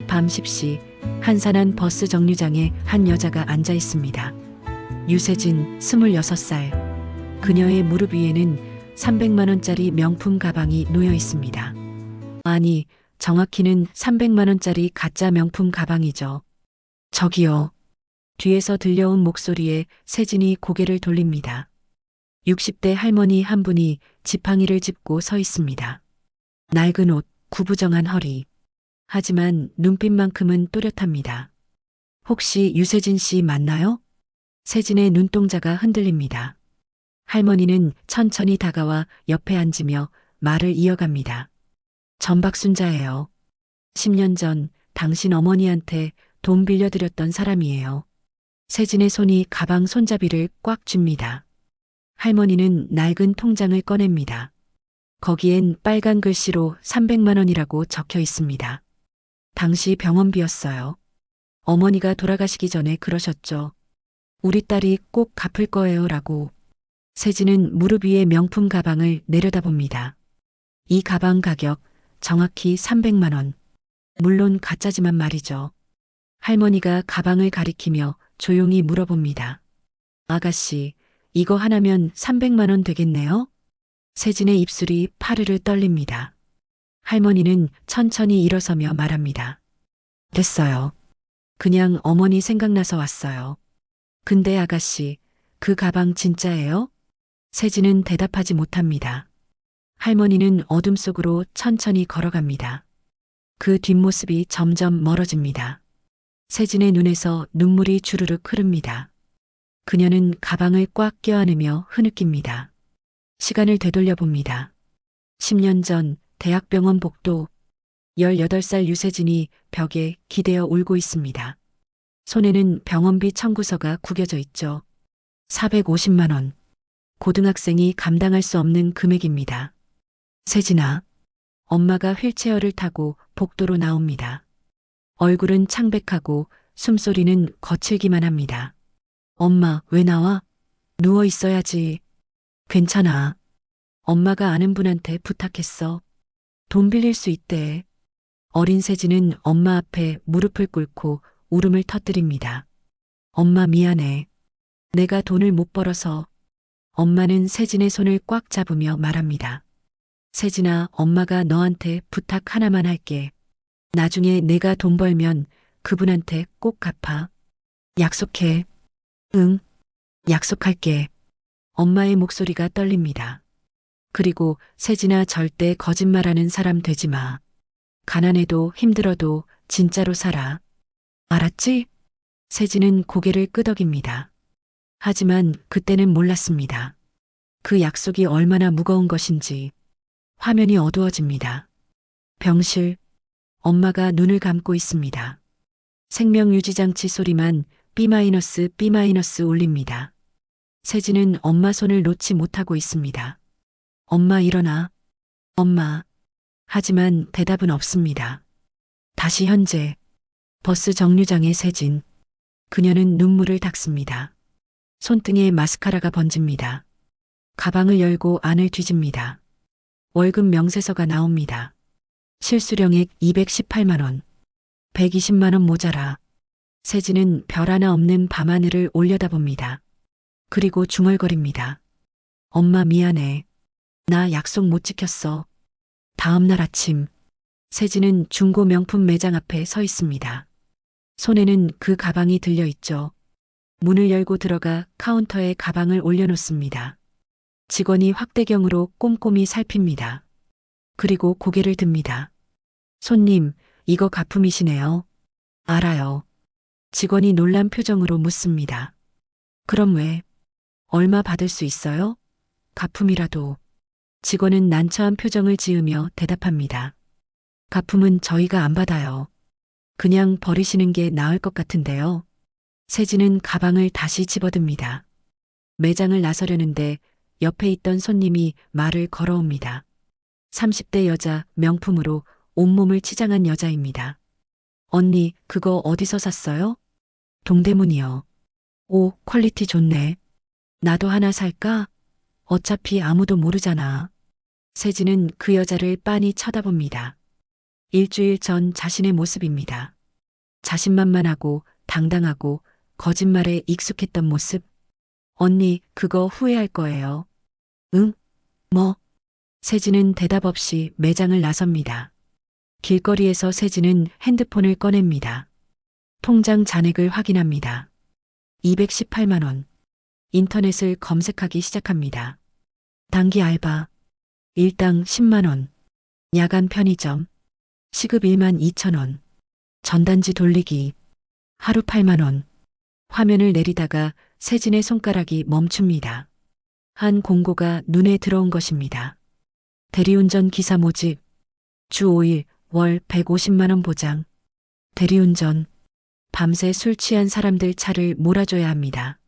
밤 10시 한산한 버스 정류장에 한 여자가 앉아 있습니다. 유세진 26살. 그녀의 무릎 위에는 300만 원짜리 명품 가방이 놓여 있습니다. 아니, 정확히는 300만 원짜리 가짜 명품 가방이죠. 저기요. 뒤에서 들려온 목소리에 세진이 고개를 돌립니다. 60대 할머니 한 분이 지팡이를 짚고 서 있습니다. 낡은 옷, 구부정한 허리. 하지만 눈빛만큼은 또렷합니다. 혹시 유세진 씨 맞나요? 세진의 눈동자가 흔들립니다. 할머니는 천천히 다가와 옆에 앉으며 말을 이어갑니다. 전박순자예요. 10년 전 당신 어머니한테 돈 빌려드렸던 사람이에요. 세진의 손이 가방 손잡이를 꽉 쥡니다. 할머니는 낡은 통장을 꺼냅니다. 거기엔 빨간 글씨로 300만 원이라고 적혀 있습니다. 당시 병원비였어요. 어머니가 돌아가시기 전에 그러셨죠. 우리 딸이 꼭 갚을 거예요 라고. 세진은 무릎 위에 명품 가방을 내려다봅니다. 이 가방 가격 정확히 300만 원. 물론 가짜지만 말이죠. 할머니가 가방을 가리키며 조용히 물어봅니다. 아가씨, 이거 하나면 300만 원 되겠네요? 세진의 입술이 파르르 떨립니다. 할머니는 천천히 일어서며 말합니다. 됐어요. 그냥 어머니 생각나서 왔어요. 근데 아가씨, 그 가방 진짜예요? 세진은 대답하지 못합니다. 할머니는 어둠 속으로 천천히 걸어갑니다. 그 뒷모습이 점점 멀어집니다. 세진의 눈에서 눈물이 주르륵 흐릅니다. 그녀는 가방을 꽉 껴안으며 흐느낍니다. 시간을 되돌려 봅니다. 10년 전 대학병원 복도. 18살 유세진이 벽에 기대어 울고 있습니다. 손에는 병원비 청구서가 구겨져 있죠. 450만 원. 고등학생이 감당할 수 없는 금액입니다. 세진아. 엄마가 휠체어를 타고 복도로 나옵니다. 얼굴은 창백하고 숨소리는 거칠기만 합니다. 엄마, 왜 나와? 누워 있어야지. 괜찮아. 엄마가 아는 분한테 부탁했어. 돈 빌릴 수 있대. 어린 세진은 엄마 앞에 무릎을 꿇고 울음을 터뜨립니다. 엄마 미안해. 내가 돈을 못 벌어서. 엄마는 세진의 손을 꽉 잡으며 말합니다. 세진아, 엄마가 너한테 부탁 하나만 할게. 나중에 내가 돈 벌면 그분한테 꼭 갚아. 약속해. 응, 약속할게. 엄마의 목소리가 떨립니다. 그리고 세진아, 절대 거짓말하는 사람 되지 마. 가난해도 힘들어도 진짜로 살아. 알았지? 세진은 고개를 끄덕입니다. 하지만 그때는 몰랐습니다. 그 약속이 얼마나 무거운 것인지. 화면이 어두워집니다. 병실. 엄마가 눈을 감고 있습니다. 생명유지장치 소리만 B-B- 울립니다. 세진은 엄마 손을 놓지 못하고 있습니다. 엄마 일어나. 엄마. 하지만 대답은 없습니다. 다시 현재. 버스 정류장의 세진. 그녀는 눈물을 닦습니다. 손등에 마스카라가 번집니다. 가방을 열고 안을 뒤집니다. 월급 명세서가 나옵니다. 실수령액 218만 원. 120만 원 모자라. 세진은 별 하나 없는 밤하늘을 올려다봅니다. 그리고 중얼거립니다. 엄마 미안해. 나 약속 못 지켰어. 다음 날 아침. 세진은 중고 명품 매장 앞에 서 있습니다. 손에는 그 가방이 들려 있죠. 문을 열고 들어가 카운터에 가방을 올려놓습니다. 직원이 확대경으로 꼼꼼히 살핍니다. 그리고 고개를 듭니다. 손님, 이거 가품이시네요. 알아요. 직원이 놀란 표정으로 묻습니다. 그럼 왜? 얼마 받을 수 있어요? 가품이라도. 직원은 난처한 표정을 지으며 대답합니다. 가품은 저희가 안 받아요. 그냥 버리시는 게 나을 것 같은데요. 세진은 가방을 다시 집어듭니다. 매장을 나서려는데 옆에 있던 손님이 말을 걸어옵니다. 30대 여자, 명품으로 온몸을 치장한 여자입니다. 언니, 그거 어디서 샀어요? 동대문이요. 오, 퀄리티 좋네. 나도 하나 살까? 어차피 아무도 모르잖아. 세진은 그 여자를 빤히 쳐다봅니다. 일주일 전 자신의 모습입니다. 자신만만하고 당당하고 거짓말에 익숙했던 모습. 언니, 그거 후회할 거예요. 응? 뭐? 세진은 대답 없이 매장을 나섭니다. 길거리에서 세진은 핸드폰을 꺼냅니다. 통장 잔액을 확인합니다. 218만 원. 인터넷을 검색하기 시작합니다. 단기 알바. 일당 10만 원. 야간 편의점. 시급 1만 2천 원. 전단지 돌리기. 하루 8만 원. 화면을 내리다가 세진의 손가락이 멈춥니다. 한 공고가 눈에 들어온 것입니다. 대리운전 기사 모집. 주 5일 월 150만 원 보장. 대리운전. 밤새 술 취한 사람들 차를 몰아줘야 합니다.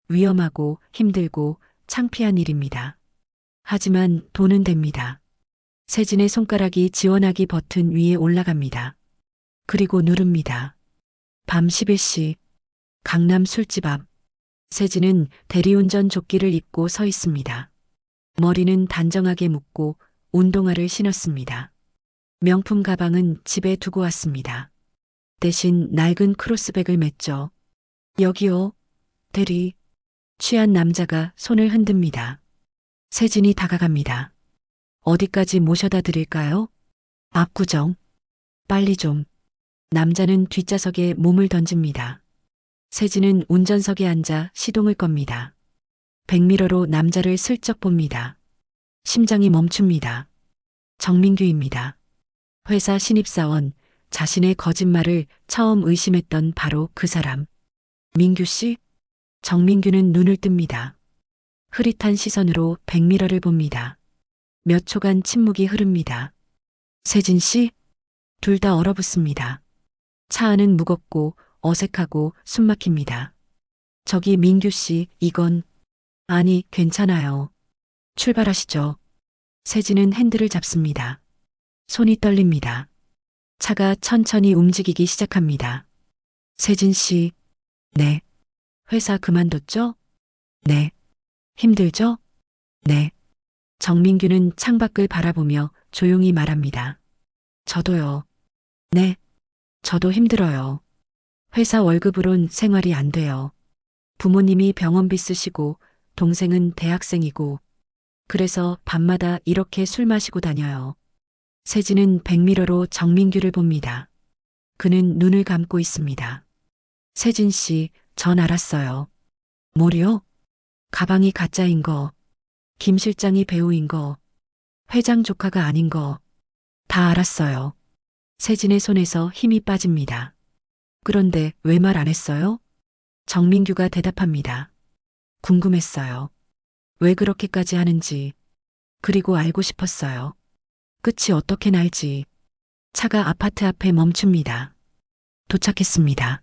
위험하고 힘들고 창피한 일입니다. 하지만 돈은 됩니다. 세진의 손가락이 지원하기 버튼 위에 올라갑니다. 그리고 누릅니다. 밤 11시 강남 술집 앞. 세진은 대리운전 조끼를 입고 서 있습니다. 머리는 단정하게 묶고 운동화를 신었습니다. 명품 가방은 집에 두고 왔습니다. 대신 낡은 크로스백을 맸죠. 여기요. 대리. 취한 남자가 손을 흔듭니다. 세진이 다가갑니다. 어디까지 모셔다 드릴까요? 압구정. 빨리 좀. 남자는 뒷좌석에 몸을 던집니다. 세진은 운전석에 앉아 시동을 겁니다. 백미러로 남자를 슬쩍 봅니다. 심장이 멈춥니다. 정민규입니다. 회사 신입사원, 자신의 거짓말을 처음 의심했던 바로 그 사람. 민규 씨? 정민규는 눈을 뜹니다. 흐릿한 시선으로 백미러를 봅니다. 몇 초간 침묵이 흐릅니다. 세진 씨? 둘 다 얼어붙습니다. 차 안은 무겁고 어색하고 숨막힙니다. 저기 민규 씨, 이건... 아니, 괜찮아요. 출발하시죠. 세진은 핸들을 잡습니다. 손이 떨립니다. 차가 천천히 움직이기 시작합니다. 세진 씨, 네. 회사 그만뒀죠? 네. 힘들죠? 네. 정민규는 창밖을 바라보며 조용히 말합니다. 저도요. 네. 저도 힘들어요. 회사 월급으론 생활이 안 돼요. 부모님이 병원비 쓰시고 동생은 대학생이고 그래서 밤마다 이렇게 술 마시고 다녀요. 세진은 백미러로 정민규를 봅니다. 그는 눈을 감고 있습니다. 세진 씨, 전 알았어요. 뭐요? 가방이 가짜인 거, 김 실장이 배우인 거, 회장 조카가 아닌 거, 다 알았어요. 세진의 손에서 힘이 빠집니다. 그런데 왜 말 안 했어요? 정민규가 대답합니다. 궁금했어요. 왜 그렇게까지 하는지. 그리고 알고 싶었어요. 끝이 어떻게 날지. 차가 아파트 앞에 멈춥니다. 도착했습니다.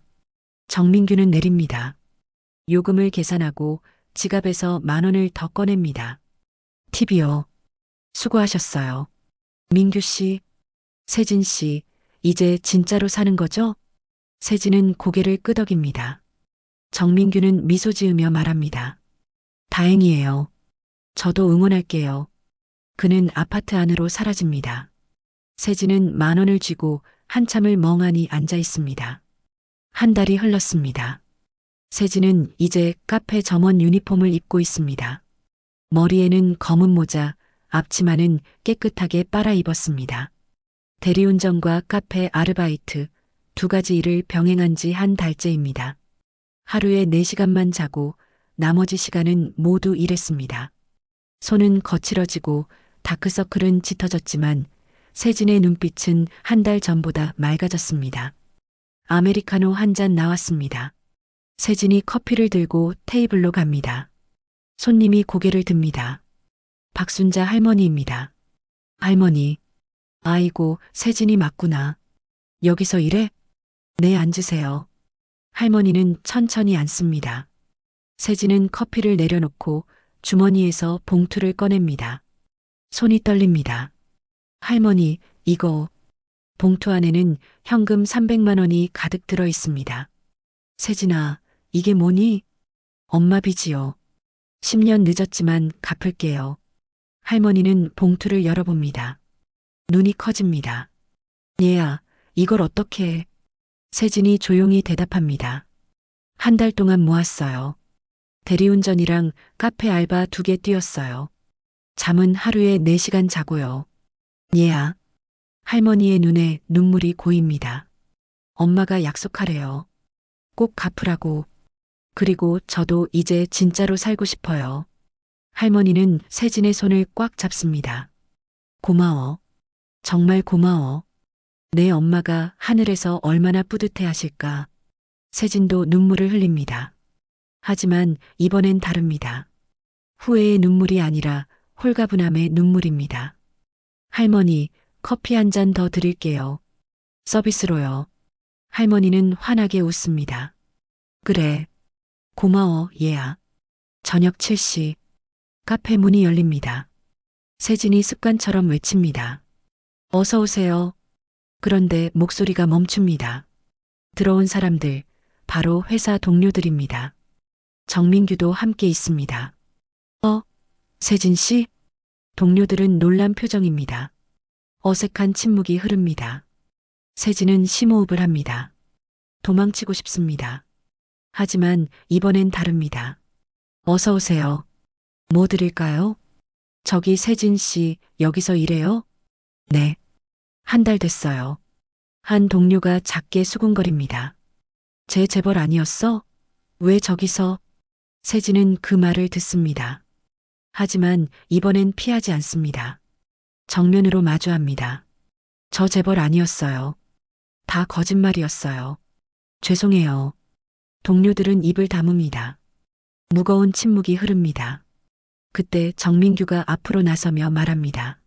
정민규는 내립니다. 요금을 계산하고 지갑에서 10,000원을 더 꺼냅니다. 팁이요. 수고하셨어요. 민규 씨, 세진 씨, 이제 진짜로 사는 거죠? 세진은 고개를 끄덕입니다. 정민규는 미소 지으며 말합니다. 다행이에요. 저도 응원할게요. 그는 아파트 안으로 사라집니다. 세진은 10,000원을 쥐고 한참을 멍하니 앉아 있습니다. 한 달이 흘렀습니다. 세진은 이제 카페 점원 유니폼을 입고 있습니다. 머리에는 검은 모자, 앞치마는 깨끗하게 빨아 입었습니다. 대리운전과 카페 아르바이트 두 가지 일을 병행한 지 한 달째입니다. 하루에 4시간만 자고 나머지 시간은 모두 일했습니다. 손은 거칠어지고 다크서클은 짙어졌지만 세진의 눈빛은 한 달 전보다 맑아졌습니다. 아메리카노 한 잔 나왔습니다. 세진이 커피를 들고 테이블로 갑니다. 손님이 고개를 듭니다. 박순자 할머니입니다. 할머니. 아이고, 세진이 맞구나. 여기서 일해? 네, 앉으세요. 할머니는 천천히 앉습니다. 세진은 커피를 내려놓고 주머니에서 봉투를 꺼냅니다. 손이 떨립니다. 할머니, 이거. 봉투 안에는 현금 300만 원이 가득 들어 있습니다. 세진아, 이게 뭐니? 엄마 빚이요. 10년 늦었지만 갚을게요. 할머니는 봉투를 열어봅니다. 눈이 커집니다. 얘야, 이걸 어떻게 해? 세진이 조용히 대답합니다. 한 달 동안 모았어요. 대리운전이랑 카페 알바 2개 뛰었어요. 잠은 하루에 4시간 자고요. 얘야. 할머니의 눈에 눈물이 고입니다. 엄마가 약속하래요. 꼭 갚으라고. 그리고 저도 이제 진짜로 살고 싶어요. 할머니는 세진의 손을 꽉 잡습니다. 고마워. 정말 고마워. 내 엄마가 하늘에서 얼마나 뿌듯해 하실까. 세진도 눈물을 흘립니다. 하지만 이번엔 다릅니다. 후회의 눈물이 아니라 홀가분함의 눈물입니다. 할머니, 커피 한 잔 더 드릴게요. 서비스로요. 할머니는 환하게 웃습니다. 그래. 고마워, 얘야. 저녁 7시. 카페 문이 열립니다. 세진이 습관처럼 외칩니다. 어서 오세요. 그런데 목소리가 멈춥니다. 들어온 사람들, 바로 회사 동료들입니다. 정민규도 함께 있습니다. 세진 씨? 동료들은 놀란 표정입니다. 어색한 침묵이 흐릅니다. 세진은 심호흡을 합니다. 도망치고 싶습니다. 하지만 이번엔 다릅니다. 어서 오세요. 뭐 드릴까요? 저기 세진 씨, 여기서 일해요? 네. 한 달 됐어요. 한 동료가 작게 수군거립니다. 제 재벌 아니었어? 왜 저기서? 세진은 그 말을 듣습니다. 하지만 이번엔 피하지 않습니다. 정면으로 마주합니다. 저 재벌 아니었어요. 다 거짓말이었어요. 죄송해요. 동료들은 입을 다뭅니다. 무거운 침묵이 흐릅니다. 그때 정민규가 앞으로 나서며 말합니다.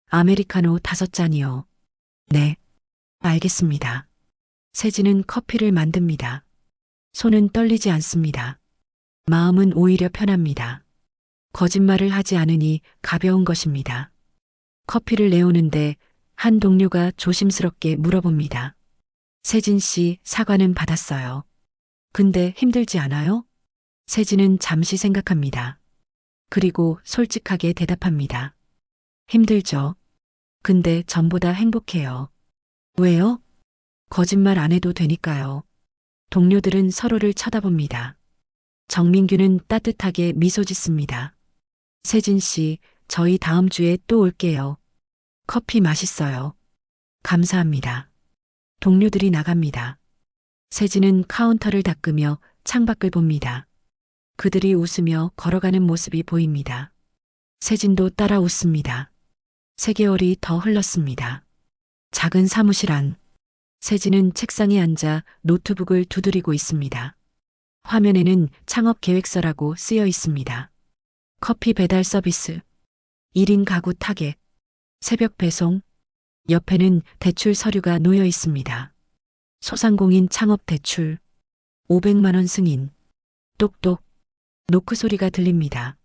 아메리카노 5잔이요. 네. 알겠습니다. 세진은 커피를 만듭니다. 손은 떨리지 않습니다. 마음은 오히려 편합니다. 거짓말을 하지 않으니 가벼운 것입니다. 커피를 내오는데 한 동료가 조심스럽게 물어봅니다. 세진 씨, 사과는 받았어요. 근데 힘들지 않아요? 세진은 잠시 생각합니다. 그리고 솔직하게 대답합니다. 힘들죠. 근데 전보다 행복해요. 왜요? 거짓말 안 해도 되니까요. 동료들은 서로를 쳐다봅니다. 정민규는 따뜻하게 미소 짓습니다. 세진 씨, 저희 다음 주에 또 올게요. 커피 맛있어요. 감사합니다. 동료들이 나갑니다. 세진은 카운터를 닦으며 창밖을 봅니다. 그들이 웃으며 걸어가는 모습이 보입니다. 세진도 따라 웃습니다. 3개월이 더 흘렀습니다. 작은 사무실 안. 세진은 책상에 앉아 노트북을 두드리고 있습니다. 화면에는 창업 계획서라고 쓰여 있습니다. 커피 배달 서비스, 1인 가구 타겟, 새벽 배송, 옆에는 대출 서류가 놓여 있습니다. 소상공인 창업 대출, 500만 원 승인, 똑똑, 노크 소리가 들립니다.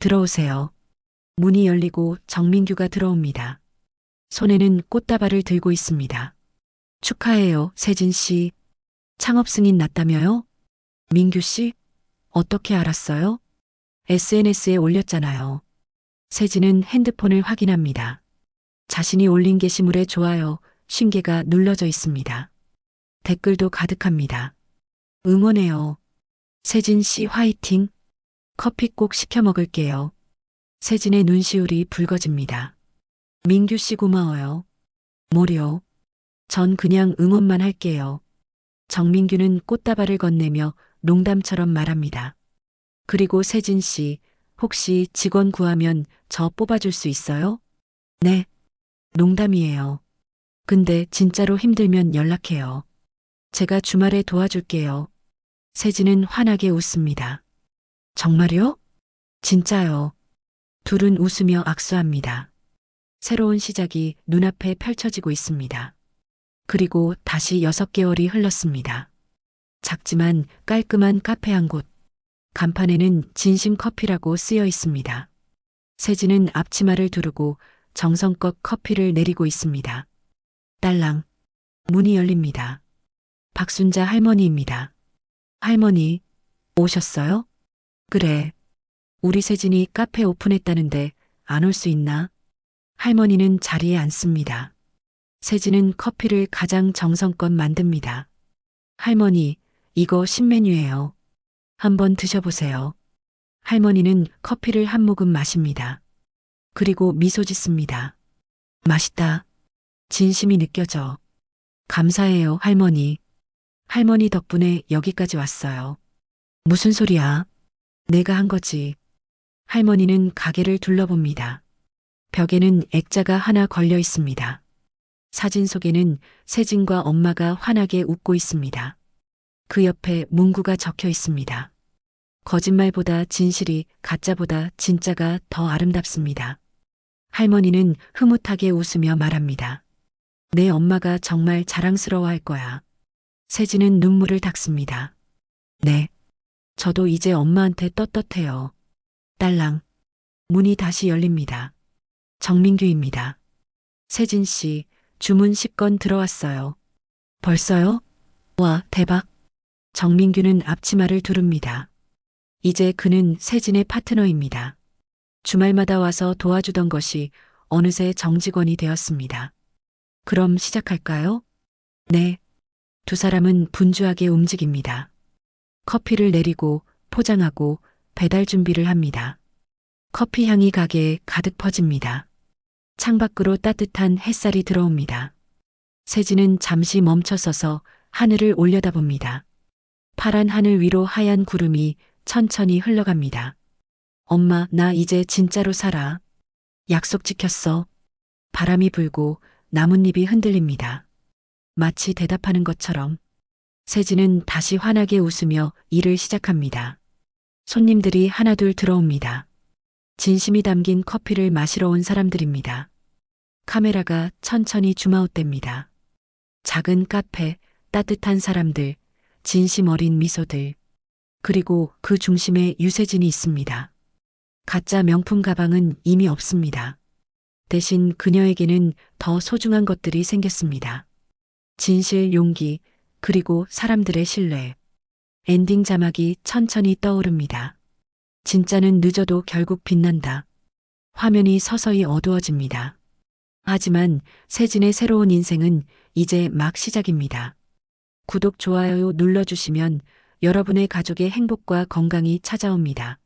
들어오세요. 문이 열리고 정민규가 들어옵니다. 손에는 꽃다발을 들고 있습니다. 축하해요, 세진 씨. 창업 승인 났다며요? 민규 씨? 어떻게 알았어요? SNS에 올렸잖아요. 세진은 핸드폰을 확인합니다. 자신이 올린 게시물에 좋아요, 50개가 눌러져 있습니다. 댓글도 가득합니다. 응원해요. 세진 씨 화이팅. 커피 꼭 시켜 먹을게요. 세진의 눈시울이 붉어집니다. 민규 씨 고마워요. 뭐려? 전 그냥 응원만 할게요. 정민규는 꽃다발을 건네며 농담처럼 말합니다. 그리고 세진 씨, 혹시 직원 구하면 저 뽑아줄 수 있어요? 네. 농담이에요. 근데 진짜로 힘들면 연락해요. 제가 주말에 도와줄게요. 세진은 환하게 웃습니다. 정말요? 진짜요. 둘은 웃으며 악수합니다. 새로운 시작이 눈앞에 펼쳐지고 있습니다. 그리고 다시 6개월이 흘렀습니다. 작지만 깔끔한 카페 한 곳. 간판에는 진심 커피라고 쓰여 있습니다. 세진은 앞치마를 두르고 정성껏 커피를 내리고 있습니다. 딸랑. 문이 열립니다. 박순자 할머니입니다. 할머니, 오셨어요? 그래. 우리 세진이 카페 오픈했다는데 안 올 수 있나? 할머니는 자리에 앉습니다. 세진은 커피를 가장 정성껏 만듭니다. 할머니, 이거 신메뉴예요. 한번 드셔보세요. 할머니는 커피를 한 모금 마십니다. 그리고 미소 짓습니다. 맛있다. 진심이 느껴져. 감사해요, 할머니. 할머니 덕분에 여기까지 왔어요. 무슨 소리야? 내가 한 거지. 할머니는 가게를 둘러봅니다. 벽에는 액자가 하나 걸려 있습니다. 사진 속에는 세진과 엄마가 환하게 웃고 있습니다. 그 옆에 문구가 적혀 있습니다. 거짓말보다 진실이 가짜보다 진짜가 더 아름답습니다. 할머니는 흐뭇하게 웃으며 말합니다. 내 엄마가 정말 자랑스러워할 거야. 세진은 눈물을 닦습니다. 네. 저도 이제 엄마한테 떳떳해요. 딸랑. 문이 다시 열립니다. 정민규입니다. 세진 씨, 주문 10건 들어왔어요. 벌써요? 와, 대박. 정민규는 앞치마를 두릅니다. 이제 그는 세진의 파트너입니다. 주말마다 와서 도와주던 것이 어느새 정직원이 되었습니다. 그럼 시작할까요? 네. 두 사람은 분주하게 움직입니다. 커피를 내리고 포장하고 배달 준비를 합니다. 커피 향이 가게에 가득 퍼집니다. 창밖으로 따뜻한 햇살이 들어옵니다. 세진은 잠시 멈춰서서 하늘을 올려다봅니다. 파란 하늘 위로 하얀 구름이 천천히 흘러갑니다. 엄마, 나 이제 진짜로 살아. 약속 지켰어. 바람이 불고 나뭇잎이 흔들립니다. 마치 대답하는 것처럼 세진은 다시 환하게 웃으며 일을 시작합니다. 손님들이 하나둘 들어옵니다. 진심이 담긴 커피를 마시러 온 사람들입니다. 카메라가 천천히 줌아웃됩니다. 작은 카페, 따뜻한 사람들, 진심 어린 미소들, 그리고 그 중심에 유세진이 있습니다. 가짜 명품 가방은 이미 없습니다. 대신 그녀에게는 더 소중한 것들이 생겼습니다. 진실, 용기, 그리고 사람들의 신뢰. 엔딩 자막이 천천히 떠오릅니다. 진짜는 늦어도 결국 빛난다. 화면이 서서히 어두워집니다. 하지만 세진의 새로운 인생은 이제 막 시작입니다. 구독, 좋아요 눌러주시면 여러분의 가족의 행복과 건강이 찾아옵니다.